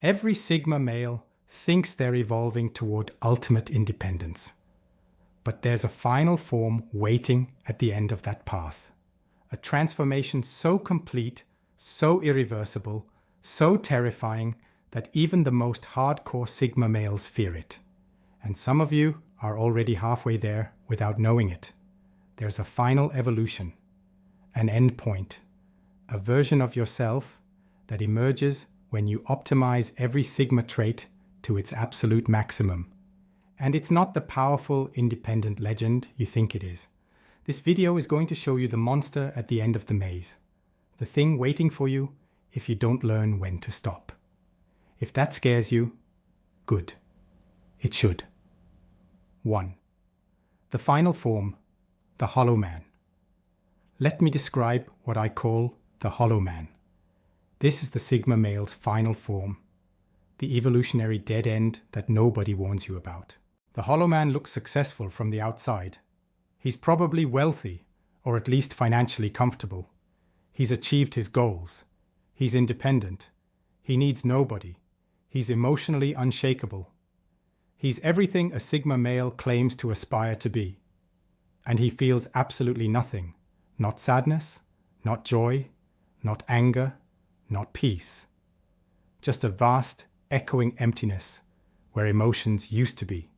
Every Sigma male thinks they're evolving toward ultimate independence. But there's a final form waiting at the end of that path. A transformation so complete, so irreversible, so terrifying that even the most hardcore Sigma males fear it. And some of you are already halfway there without knowing it. There's a final evolution, an end point, a version of yourself that emerges when you optimize every Sigma trait to its absolute maximum. And it's not the powerful, independent legend you think it is. This video is going to show you the monster at the end of the maze, the thing waiting for you if you don't learn when to stop. If that scares you, good. It should. 1. The final form, the Hollow Man. Let me describe what I call the Hollow Man. This is the Sigma male's final form, the evolutionary dead end that nobody warns you about. The Hollow Man looks successful from the outside. He's probably wealthy, or at least financially comfortable. He's achieved his goals. He's independent. He needs nobody. He's emotionally unshakable. He's everything a Sigma male claims to aspire to be. And he feels absolutely nothing. Not sadness, not joy, not anger, not peace. Just a vast, echoing emptiness where emotions used to be.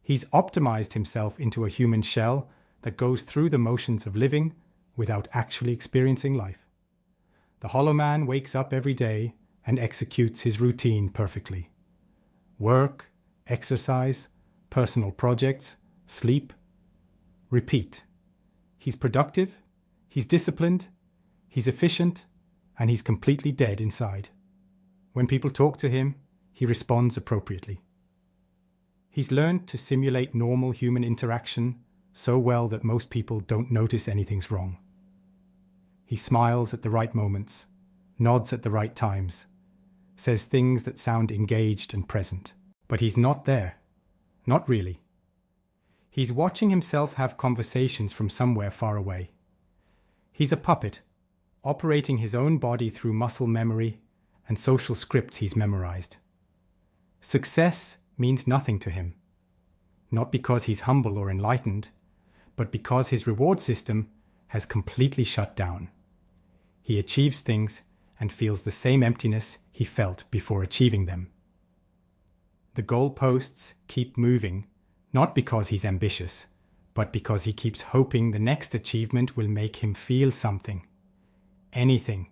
He's optimized himself into a human shell that goes through the motions of living without actually experiencing life. The Hollow Man wakes up every day and executes his routine perfectly. Work, exercise, personal projects, sleep, repeat. He's productive, he's disciplined, he's efficient, and he's completely dead inside. When people talk to him, he responds appropriately. He's learned to simulate normal human interaction so well that most people don't notice anything's wrong. He smiles at the right moments, nods at the right times, says things that sound engaged and present. But he's not there. Not really. He's watching himself have conversations from somewhere far away. He's a puppet, operating his own body through muscle memory and social scripts he's memorized. Success means nothing to him. Not because he's humble or enlightened, but because his reward system has completely shut down. He achieves things and feels the same emptiness he felt before achieving them. The goalposts keep moving, not because he's ambitious, but because he keeps hoping the next achievement will make him feel something. Anything.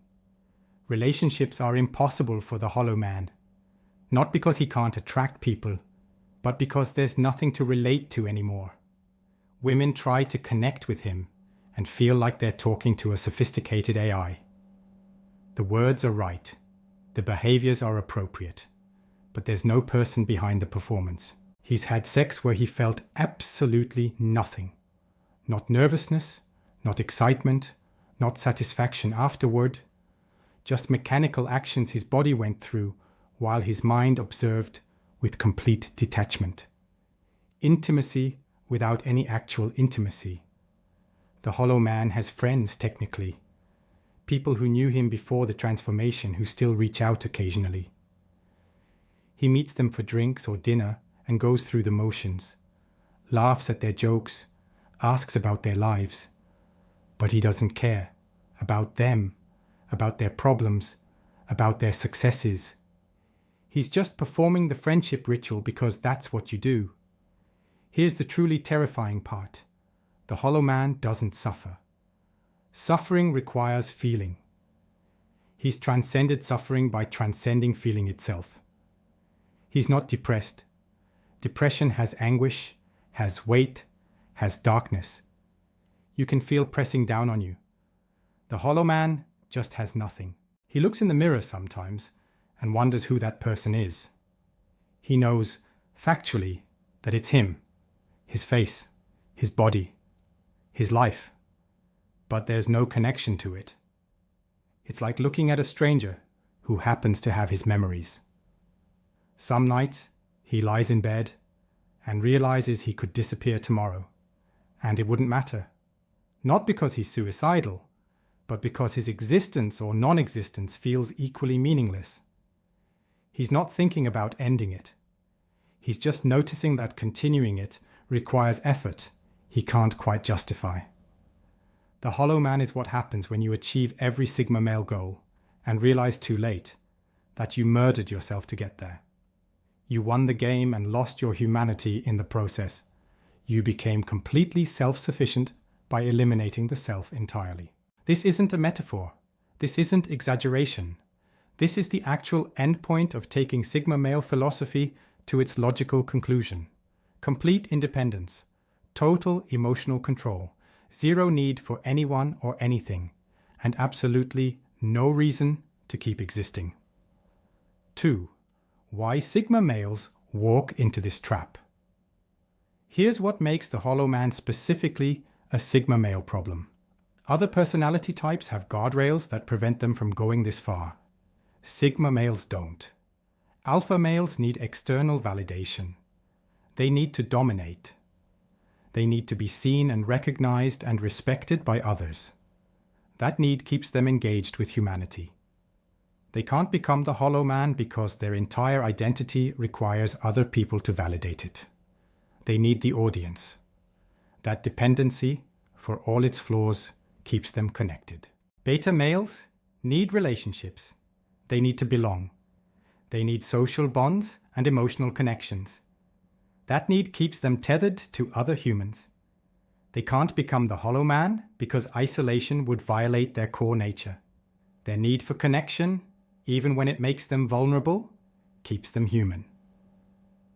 Relationships are impossible for the Hollow Man, not because he can't attract people, but because there's nothing to relate to anymore. Women try to connect with him and feel like they're talking to a sophisticated AI. The words are right, the behaviors are appropriate, but there's no person behind the performance. He's had sex where he felt absolutely nothing. Not nervousness, not excitement, not satisfaction afterward, just mechanical actions his body went through while his mind observed with complete detachment. Intimacy without any actual intimacy. The Hollow Man has friends, technically. People who knew him before the transformation who still reach out occasionally. He meets them for drinks or dinner and goes through the motions, laughs at their jokes, asks about their lives. But he doesn't care about them, about their problems, about their successes. He's just performing the friendship ritual because that's what you do. Here's the truly terrifying part. The Hollow Man doesn't suffer. Suffering requires feeling. He's transcended suffering by transcending feeling itself. He's not depressed. Depression has anguish, has weight, has darkness. You can feel pressing down on you. The Hollow Man just has nothing. He looks in the mirror sometimes and wonders who that person is. He knows, factually, that it's him, his face, his body, his life. But there's no connection to it. It's like looking at a stranger who happens to have his memories. Some nights, he lies in bed and realizes he could disappear tomorrow, and it wouldn't matter. Not because he's suicidal, but because his existence or non-existence feels equally meaningless. He's not thinking about ending it. He's just noticing that continuing it requires effort he can't quite justify. The hollow man is what happens when you achieve every Sigma male goal and realize too late that you murdered yourself to get there. You won the game and lost your humanity in the process. You became completely self-sufficient by eliminating the self entirely. This isn't a metaphor. This isn't exaggeration. This is the actual endpoint of taking Sigma male philosophy to its logical conclusion. Complete independence, total emotional control, zero need for anyone or anything, and absolutely no reason to keep existing. 2. Why Sigma males walk into this trap. Here's what makes the hollow man specifically a Sigma male problem. Other personality types have guardrails that prevent them from going this far. Sigma males don't. Alpha males need external validation. They need to dominate. They need to be seen and recognized and respected by others. That need keeps them engaged with humanity. They can't become the hollow man because their entire identity requires other people to validate it. They need the audience. That dependency, for all its flaws, keeps them connected. Beta males need relationships. They need to belong. They need social bonds and emotional connections. That need keeps them tethered to other humans. They can't become the hollow man because isolation would violate their core nature. Their need for connection, even when it makes them vulnerable, keeps them human.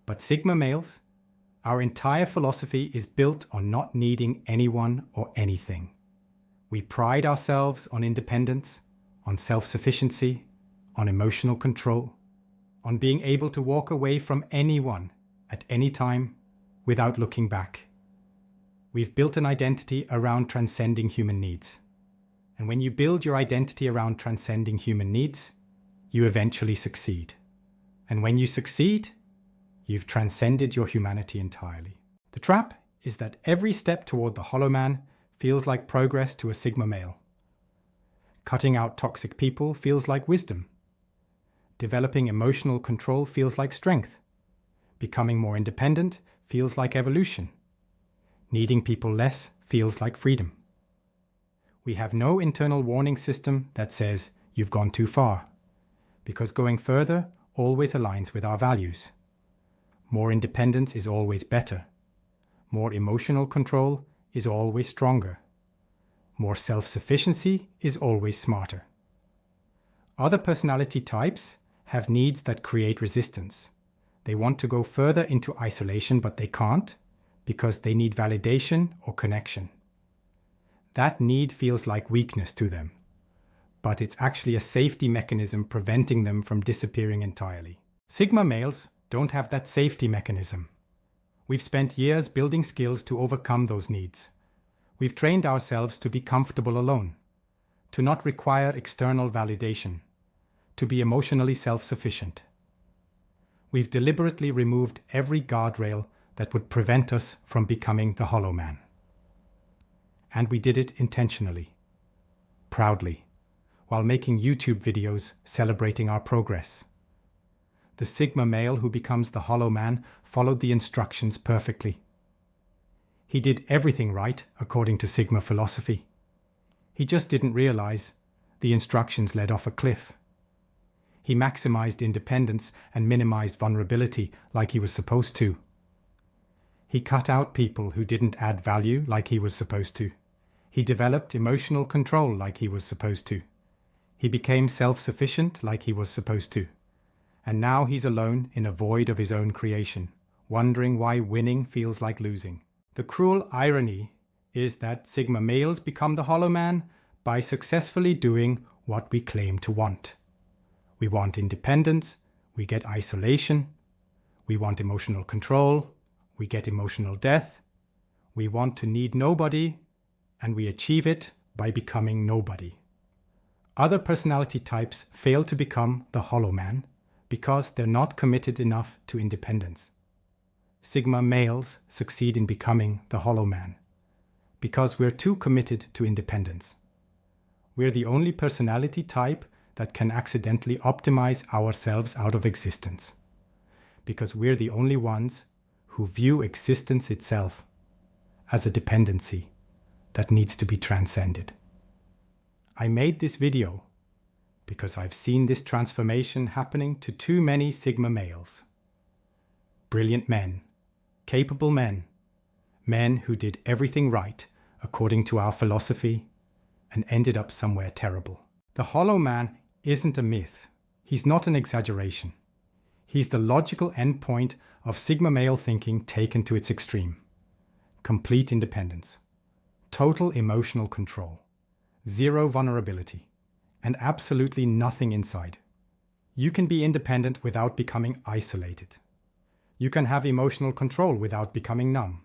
But Sigma males, our entire philosophy is built on not needing anyone or anything. We pride ourselves on independence, on self-sufficiency, on emotional control, on being able to walk away from anyone at any time without looking back. We've built an identity around transcending human needs. And when you build your identity around transcending human needs, you eventually succeed. And when you succeed, you've transcended your humanity entirely. The trap is that every step toward the hollow man feels like progress to a Sigma male. Cutting out toxic people feels like wisdom. Developing emotional control feels like strength. Becoming more independent feels like evolution. Needing people less feels like freedom. We have no internal warning system that says you've gone too far, because going further always aligns with our values. More independence is always better. More emotional control is always stronger. More self-sufficiency is always smarter. Other personality types have needs that create resistance. They want to go further into isolation, but they can't because they need validation or connection. That need feels like weakness to them, but it's actually a safety mechanism preventing them from disappearing entirely. Sigma males don't have that safety mechanism. We've spent years building skills to overcome those needs. We've trained ourselves to be comfortable alone, to not require external validation, to be emotionally self-sufficient. We've deliberately removed every guardrail that would prevent us from becoming the hollow man. And we did it intentionally, proudly, while making YouTube videos celebrating our progress. The Sigma male who becomes the hollow man followed the instructions perfectly. He did everything right according to Sigma philosophy. He just didn't realize the instructions led off a cliff. He maximized independence and minimized vulnerability like he was supposed to. He cut out people who didn't add value like he was supposed to. He developed emotional control like he was supposed to. He became self-sufficient like he was supposed to. And now he's alone in a void of his own creation, wondering why winning feels like losing. The cruel irony is that Sigma males become the hollow man by successfully doing what we claim to want. We want independence, we get isolation, we want emotional control, we get emotional death, we want to need nobody, and we achieve it by becoming nobody. Other personality types fail to become the hollow man because they're not committed enough to independence. Sigma males succeed in becoming the hollow man because we're too committed to independence. We're the only personality type that can accidentally optimize ourselves out of existence, because we're the only ones who view existence itself as a dependency that needs to be transcended. I made this video because I've seen this transformation happening to too many Sigma males. Brilliant men, capable men, men who did everything right according to our philosophy and ended up somewhere terrible. The hollow man isn't a myth. He's not an exaggeration. He's the logical endpoint of Sigma male thinking taken to its extreme. Complete independence, total emotional control, zero vulnerability, and absolutely nothing inside. You can be independent without becoming isolated. You can have emotional control without becoming numb.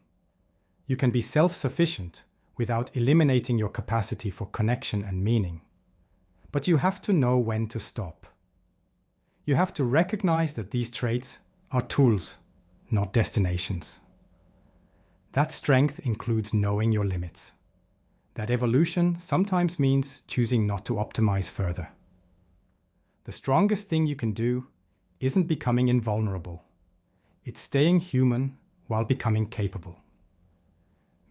You can be self-sufficient without eliminating your capacity for connection and meaning. But you have to know when to stop. You have to recognize that these traits are tools, not destinations. That strength includes knowing your limits. That evolution sometimes means choosing not to optimize further. The strongest thing you can do isn't becoming invulnerable. It's staying human while becoming capable.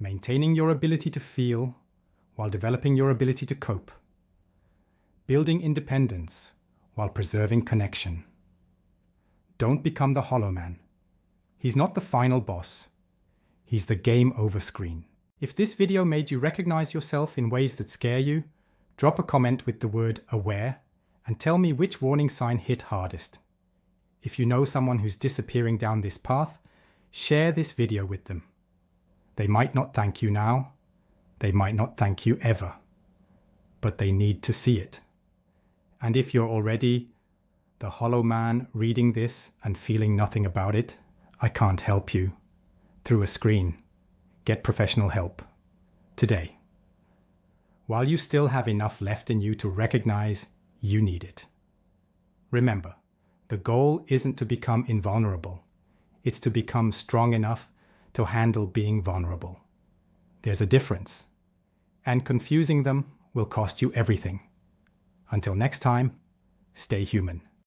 Maintaining your ability to feel while developing your ability to cope. Building independence while preserving connection. Don't become the hollow man. He's not the final boss. He's the game over screen. If this video made you recognize yourself in ways that scare you, drop a comment with the word aware and tell me which warning sign hit hardest. If you know someone who's disappearing down this path, share this video with them. They might not thank you now. They might not thank you ever. But they need to see it. And if you're already the hollow man reading this and feeling nothing about it, I can't help you. Through a screen. Get professional help. Today. While you still have enough left in you to recognize you need it. Remember, the goal isn't to become invulnerable. It's to become strong enough to handle being vulnerable. There's a difference. And confusing them will cost you everything. Until next time, stay human.